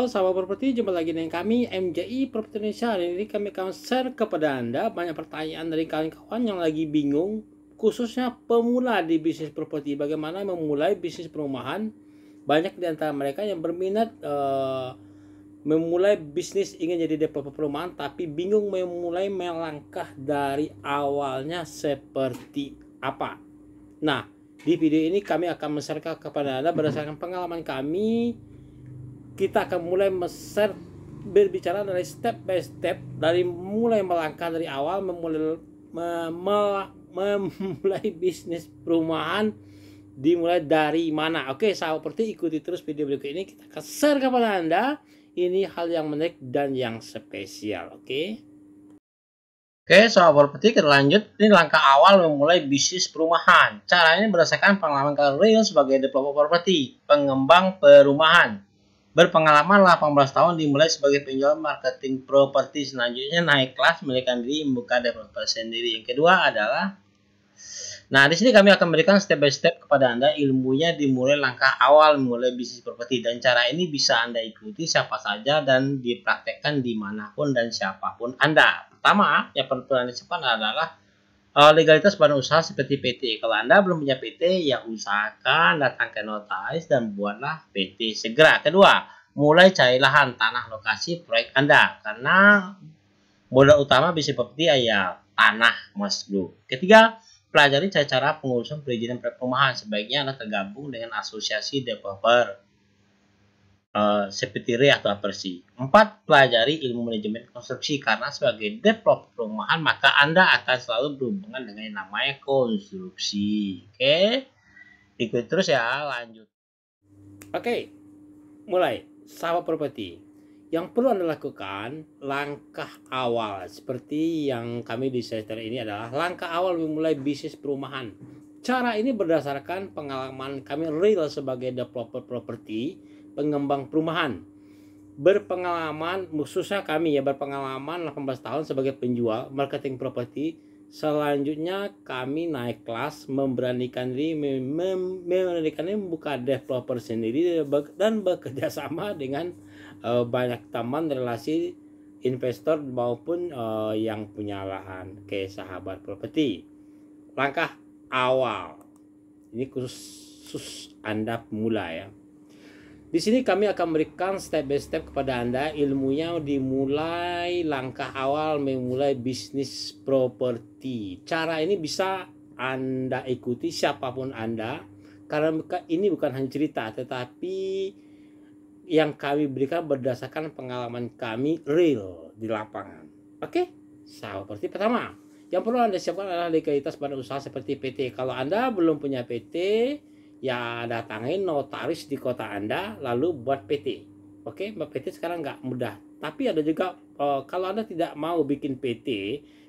Halo sahabat properti, jumpa lagi dengan kami MJI Properti Indonesia. Hari ini kami akan share kepada Anda banyak pertanyaan dari kawan-kawan yang lagi bingung, khususnya pemula di bisnis properti. Bagaimana memulai bisnis perumahan? Banyak di antara mereka yang berminat memulai bisnis, ingin jadi developer perumahan, tapi bingung memulai melangkah dari awalnya seperti apa. Nah, di video ini kami akan men-share kepada Anda berdasarkan pengalaman kami. Kita akan mulai share berbicara dari step by step, dari mulai melangkah dari awal memulai bisnis perumahan, dimulai dari mana. Oke sahabat properti, ikuti terus video berikut ini, kita akan share kepada Anda. Ini hal yang menarik dan yang spesial. Oke sahabat properti, kita lanjut. Ini langkah awal memulai bisnis perumahan. Caranya berdasarkan pengalaman kalian sebagai developer properti, pengembang perumahan. Berpengalaman 18 tahun, dimulai sebagai penjual marketing properti. Selanjutnya naik kelas, memiliki diri, membuka developer sendiri. Yang kedua adalah, nah di sini kami akan memberikan step by step kepada Anda. Ilmunya dimulai langkah awal memulai bisnis properti, dan cara ini bisa Anda ikuti siapa saja dan dipraktekkan dimanapun dan siapapun Anda. Pertama, yang perlu Anda siapkan adalah legalitas badan usaha seperti PT. Kalau Anda belum punya PT, ya usahakan datang ke notaris dan buatlah PT segera. Kedua, mulai cari lahan, tanah, lokasi proyek Anda, karena modal utama bisnis properti ya tanah, Mas Bro. Ketiga, pelajari cara pengurusan perizinan perumahan. Sebaiknya Anda tergabung dengan asosiasi developer seperti RE atau Apersi. 4. Pelajari ilmu manajemen konstruksi, karena sebagai developer perumahan maka Anda akan selalu berhubungan dengan yang namanya konstruksi. Oke, ikut terus ya, lanjut. Oke, mulai sahabat properti. Yang perlu Anda lakukan, langkah awal seperti yang kami di share ini adalah langkah awal memulai bisnis perumahan. Cara ini berdasarkan pengalaman kami real sebagai developer properti, pengembang perumahan. Berpengalaman, khususnya kami ya, berpengalaman 18 tahun sebagai penjual marketing properti. Selanjutnya kami naik kelas, memberanikan diri, membuka developer sendiri dan bekerja sama dengan banyak teman, relasi, investor maupun yang punya lahan. Oke sahabat properti, langkah awal ini khusus Anda pemula ya. Di sini kami akan memberikan step by step kepada Anda. Ilmunya dimulai langkah awal memulai bisnis properti. Cara ini bisa Anda ikuti siapapun Anda, karena ini bukan hanya cerita, tetapi yang kami berikan berdasarkan pengalaman kami real di lapangan. Oke, seperti pertama, yang perlu Anda siapkan adalah legalitas badan usaha seperti PT. Kalau Anda belum punya PT, ya datangin notaris di kota Anda lalu buat PT. Oke, PT sekarang nggak mudah. Tapi ada juga kalau Anda tidak mau bikin PT,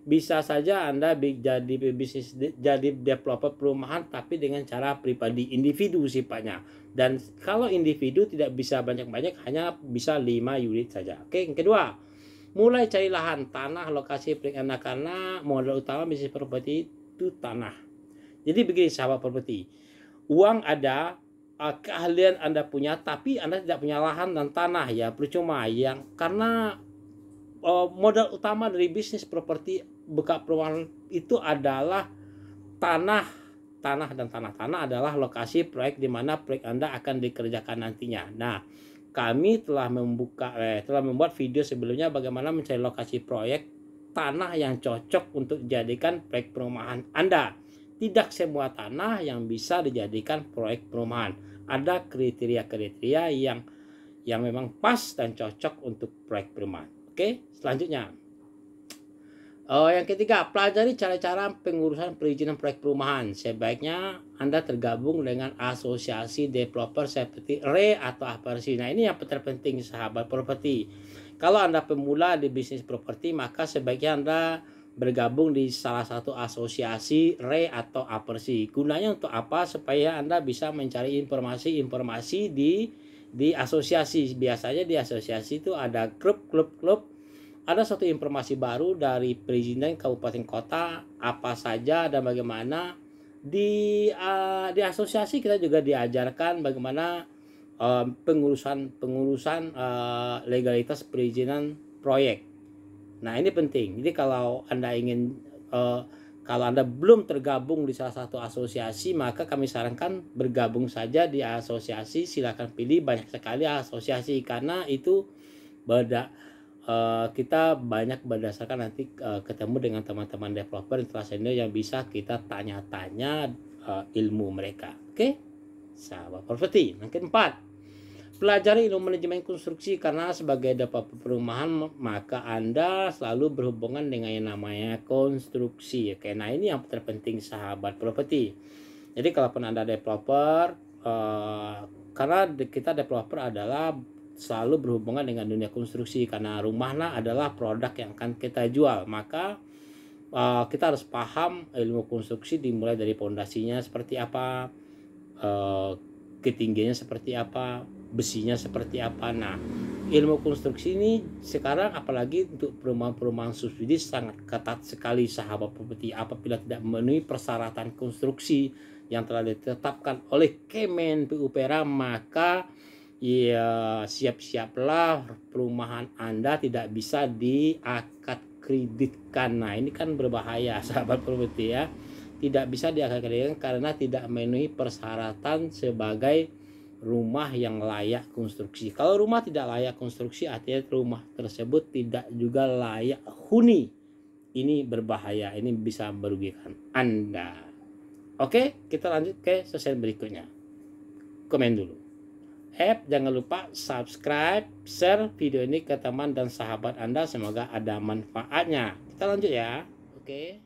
bisa saja Anda jadi bisnis, jadi developer perumahan tapi dengan cara pribadi, individu sifatnya. Dan kalau individu tidak bisa banyak-banyak, hanya bisa 5 unit saja. Oke, yang kedua, mulai cari lahan, tanah, lokasi proyek Anda, karena modal utama bisnis properti itu tanah. Jadi begini sahabat properti, uang ada, keahlian Anda punya, tapi Anda tidak punya lahan dan tanah, ya percuma. Yang karena modal utama dari bisnis properti buka perumahan itu adalah tanah dan tanah adalah lokasi proyek di mana proyek Anda akan dikerjakan nantinya. Nah, kami telah membuat video sebelumnya bagaimana mencari lokasi proyek tanah yang cocok untuk dijadikan proyek perumahan Anda. Tidak semua tanah yang bisa dijadikan proyek perumahan. Ada kriteria-kriteria yang memang pas dan cocok untuk proyek perumahan. Oke, selanjutnya. Yang ketiga, pelajari cara-cara pengurusan perizinan proyek perumahan. Sebaiknya Anda tergabung dengan asosiasi developer seperti RE atau Apersi. Nah, ini yang terpenting sahabat properti. Kalau Anda pemula di bisnis properti, maka sebaiknya Anda bergabung di salah satu asosiasi RE atau Apersi. Gunanya untuk apa? Supaya Anda bisa mencari informasi di asosiasi. Biasanya di asosiasi itu ada klub. Ada suatu informasi baru dari perizinan kabupaten kota apa saja dan bagaimana. Di asosiasi kita juga diajarkan bagaimana pengurusan legalitas perizinan proyek. Nah, ini penting. Jadi kalau Anda ingin kalau Anda belum tergabung di salah satu asosiasi, maka kami sarankan bergabung saja di asosiasi. Silakan pilih banyak sekali asosiasi, karena itu kita banyak berdasarkan nanti ketemu dengan teman-teman developer telah senior yang bisa kita tanya-tanya ilmu mereka. Oke, sahabat properti. Yang keempat, pelajari ilmu manajemen konstruksi, karena sebagai developer perumahan maka Anda selalu berhubungan dengan yang namanya konstruksi. Oke, nah ini yang terpenting sahabat properti. Jadi kalaupun Anda developer, karena kita developer adalah selalu berhubungan dengan dunia konstruksi, karena rumahlah adalah produk yang akan kita jual, maka kita harus paham ilmu konstruksi dimulai dari pondasinya seperti apa, ketinggiannya seperti apa, besinya seperti apa. Nah, ilmu konstruksi ini sekarang apalagi untuk perumahan-perumahan subsidi sangat ketat sekali sahabat properti. Apabila tidak memenuhi persyaratan konstruksi yang telah ditetapkan oleh Kemen PUPR, maka ya siap-siaplah perumahan Anda tidak bisa diakad kreditkan. Nah, ini kan berbahaya sahabat properti ya. Tidak bisa diakad kreditkan karena tidak memenuhi persyaratan sebagai rumah yang layak konstruksi. Kalau rumah tidak layak konstruksi, artinya rumah tersebut tidak juga layak huni. Ini berbahaya, ini bisa merugikan Anda. Oke, kita lanjut ke sesi berikutnya. Komen dulu. Jangan lupa subscribe, share video ini ke teman dan sahabat Anda. Semoga ada manfaatnya. Kita lanjut ya. Oke,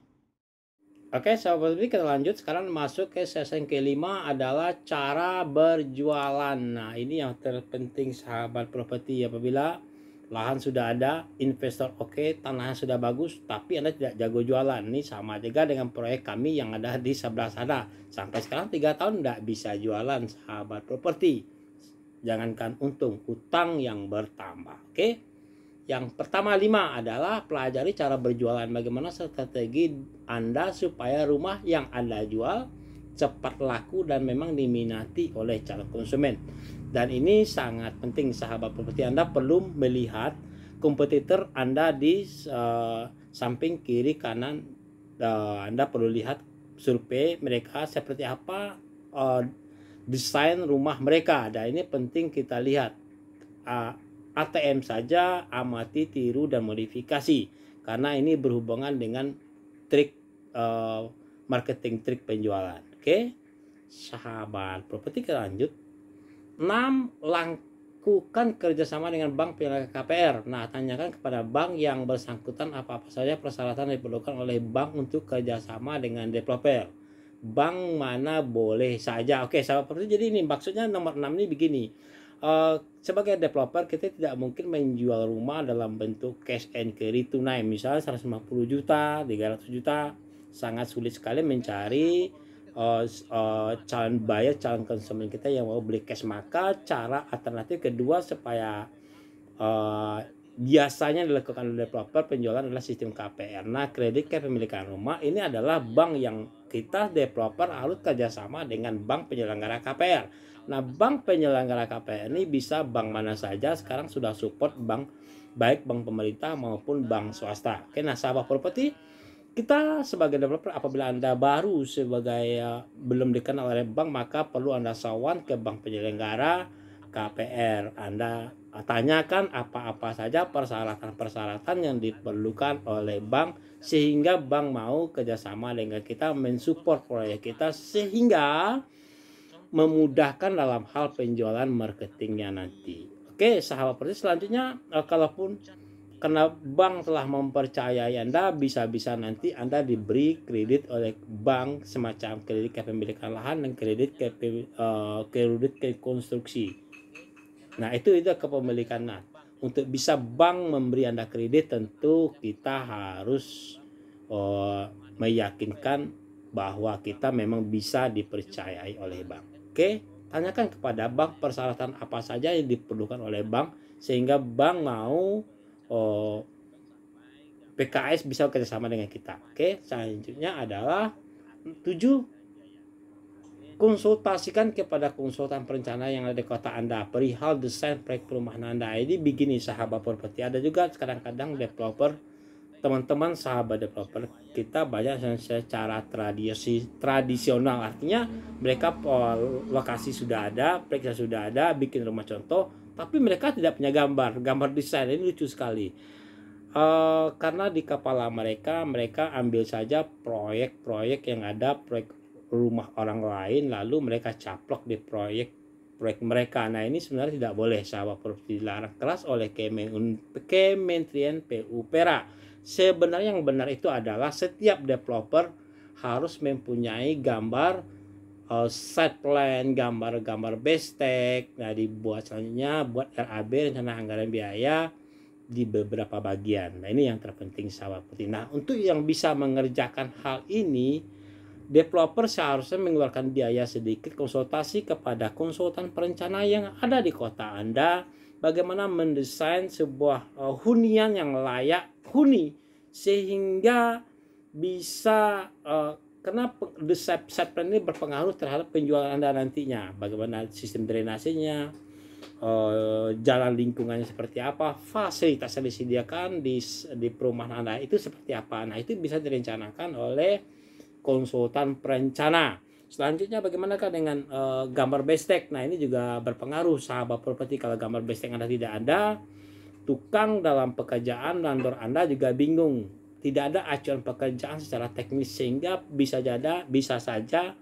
sahabat properti, kita lanjut. Sekarang masuk ke sesi yang kelima, adalah cara berjualan. Nah, ini yang terpenting sahabat properti. Apabila lahan sudah ada, investor oke, tanahnya sudah bagus, tapi Anda tidak jago jualan. Ini sama juga dengan proyek kami yang ada di sebelah sana. Sampai sekarang 3 tahun tidak bisa jualan sahabat properti. Jangankan untung, utang yang bertambah. Oke. Yang pertama 5 adalah pelajari cara berjualan. Bagaimana strategi Anda supaya rumah yang Anda jual cepat laku dan memang diminati oleh calon konsumen. Dan ini sangat penting sahabat properti. Anda perlu melihat kompetitor Anda di samping kiri kanan. Anda perlu lihat survei mereka seperti apa desain rumah mereka. Dan ini penting kita lihat. ATM saja amati, tiru, dan modifikasi, karena ini berhubungan dengan trik marketing, trik penjualan. Oke, sahabat properti, kita lanjut. 6. Lakukan kerjasama dengan bank penyelenggara KPR. Nah, tanyakan kepada bank yang bersangkutan apa-apa saja persyaratan yang diperlukan oleh bank untuk kerjasama dengan developer. Bank mana boleh saja. Oke, sahabat properti, jadi ini maksudnya nomor 6 ini begini. Sebagai developer kita tidak mungkin menjual rumah dalam bentuk cash and carry tunai, misalnya 150 juta, 300 juta. Sangat sulit sekali mencari calon buyer, calon konsumen kita yang mau beli cash. Maka cara alternatif kedua supaya biasanya dilakukan oleh developer penjualan adalah sistem KPR. Nah, kredit kepemilikan rumah ini adalah bank yang kita developer harus kerjasama dengan bank penyelenggara KPR. Nah, bank penyelenggara KPR ini bisa bank mana saja sekarang sudah support bank, baik bank pemerintah maupun bank swasta. Oke, nah sahabat properti, kita sebagai developer apabila Anda baru sebagai belum dikenal oleh bank, maka perlu Anda sawan ke bank penyelenggara KPR. Anda tanyakan apa-apa saja persyaratan-persyaratan yang diperlukan oleh bank, sehingga bank mau kerjasama dengan kita mensupport proyek kita, sehingga memudahkan dalam hal penjualan marketingnya nanti. Oke, sahabat properti, selanjutnya kalaupun karena bank telah mempercayai Anda, bisa-bisa nanti Anda diberi kredit oleh bank, semacam kredit kepemilikan lahan dan kredit ke konstruksi. Nah, itu kepemilikan. Nah, untuk bisa bank memberi Anda kredit, tentu kita harus meyakinkan bahwa kita memang bisa dipercayai oleh bank. Oke, tanyakan kepada bank persyaratan apa saja yang diperlukan oleh bank, sehingga bank mau PKS bisa kerjasama dengan kita. Oke, selanjutnya adalah 7. konsultasikan kepada konsultan perencana yang ada di kota Anda perihal desain proyek perumahan Anda. Ini begini sahabat properti, ada juga kadang-kadang developer, teman-teman sahabat developer kita banyak yang secara tradisional, artinya mereka lokasi sudah ada, proyeknya sudah ada, bikin rumah contoh, tapi mereka tidak punya gambar desain. Ini lucu sekali. Karena di kepala mereka ambil saja proyek-proyek yang ada, proyek rumah orang lain, lalu mereka caplok di proyek mereka. Nah, ini sebenarnya tidak boleh sahabat properti, dilarang keras oleh Kementerian PUPera. Sebenarnya yang benar itu adalah setiap developer harus mempunyai gambar site plan, gambar bestek. Nah, dibuat selanjutnya buat RAB, rencana anggaran biaya, di beberapa bagian. Nah, ini yang terpenting sahabat properti. Nah, untuk yang bisa mengerjakan hal ini, developer seharusnya mengeluarkan biaya sedikit konsultasi kepada konsultan perencana yang ada di kota Anda, bagaimana mendesain sebuah hunian yang layak huni, sehingga bisa karena site plan ini berpengaruh terhadap penjualan Anda nantinya, bagaimana sistem drainasenya, jalan lingkungannya seperti apa, fasilitas yang disediakan di perumahan Anda itu seperti apa. Nah, itu bisa direncanakan oleh konsultan perencana. Selanjutnya bagaimanakah dengan gambar bestek? Nah, ini juga berpengaruh sahabat properti. Kalau gambar bestek Anda tidak ada, tukang dalam pekerjaan landlord Anda juga bingung. Tidak ada acuan pekerjaan secara teknis, sehingga bisa saja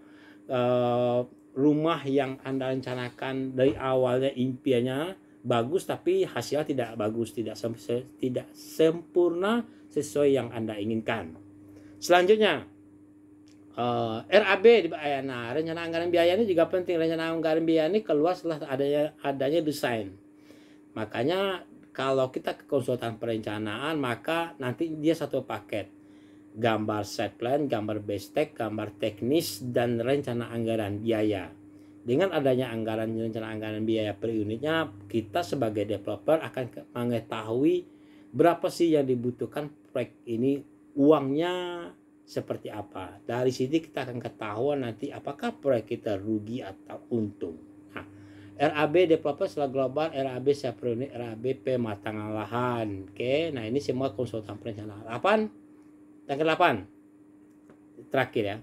rumah yang Anda rencanakan dari awalnya impiannya bagus, tapi hasilnya tidak bagus, tidak sempurna sesuai yang Anda inginkan. Selanjutnya RAB di nah, rencana anggaran biaya ini juga penting. Rencana anggaran biaya ini keluar setelah adanya desain. Makanya kalau kita ke konsultan perencanaan, maka nanti dia satu paket, gambar site plan, gambar bestek, gambar teknis, dan rencana anggaran biaya. Dengan adanya rencana anggaran biaya per unitnya, kita sebagai developer akan mengetahui berapa sih yang dibutuhkan proyek ini, uangnya seperti apa. Dari sini kita akan ketahuan nanti apakah proyek kita rugi atau untung. Nah, RAB developer setelah global, RAB siap unit, RAB pematangan lahan. Oke, nah ini semua konsultan perencanaan. 8, yang ke-8 terakhir ya.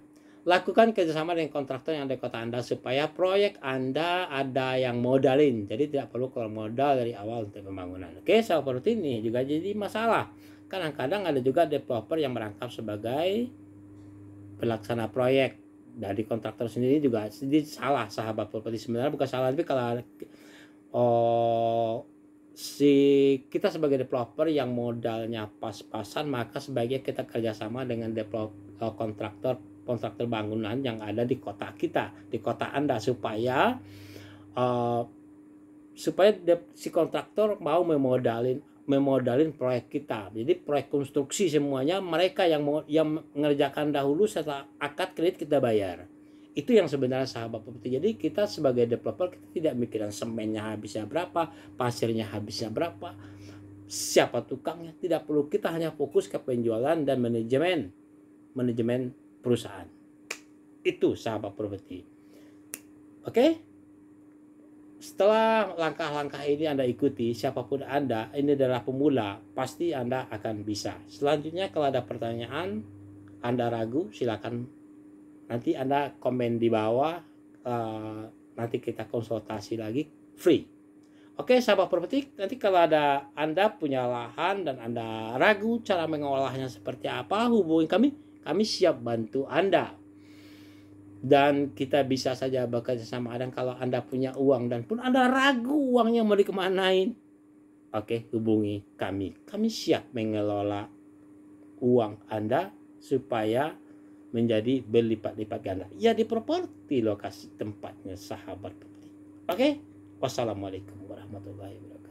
Lakukan kerjasama dengan kontraktor yang ada di kota Anda supaya proyek Anda ada yang modalin. Jadi tidak perlu keluar modal dari awal untuk pembangunan. Oke, seperti ini juga jadi masalah. Kadang-kadang ada juga developer yang merangkap sebagai pelaksana proyek. Dari kontraktor sendiri juga sedikit salah sahabat properti. Sebenarnya bukan salah, tapi kalau kita sebagai developer yang modalnya pas-pasan, maka sebaiknya kita kerjasama dengan kontraktor bangunan yang ada di kota kita, di kota Anda, supaya si kontraktor mau memodalin proyek kita. Jadi proyek konstruksi semuanya mereka yang mengerjakan dahulu, setelah akad kredit kita bayar. Itu yang sebenarnya sahabat properti. Jadi kita sebagai developer, kita tidak mikirin semennya habisnya berapa, pasirnya habisnya berapa, siapa tukangnya, tidak perlu. Kita hanya fokus ke penjualan dan manajemen perusahaan. Itu sahabat properti. Oke? Setelah langkah-langkah ini Anda ikuti, siapapun Anda, ini adalah pemula, pasti Anda akan bisa. Selanjutnya kalau ada pertanyaan, Anda ragu, silakan nanti Anda komen di bawah, nanti kita konsultasi lagi free. Oke sahabat properti, nanti kalau ada Anda punya lahan dan Anda ragu cara mengolahnya seperti apa, hubungi kami siap bantu Anda. Dan kita bisa saja bekerja sama. Dan kalau Anda punya uang dan pun Anda ragu uangnya mau dikemanain, oke, hubungi kami. Kami siap mengelola uang Anda supaya menjadi berlipat-lipat ganda. Ya, di properti lokasi tempatnya sahabat properti. Oke, wassalamualaikum warahmatullahi wabarakatuh.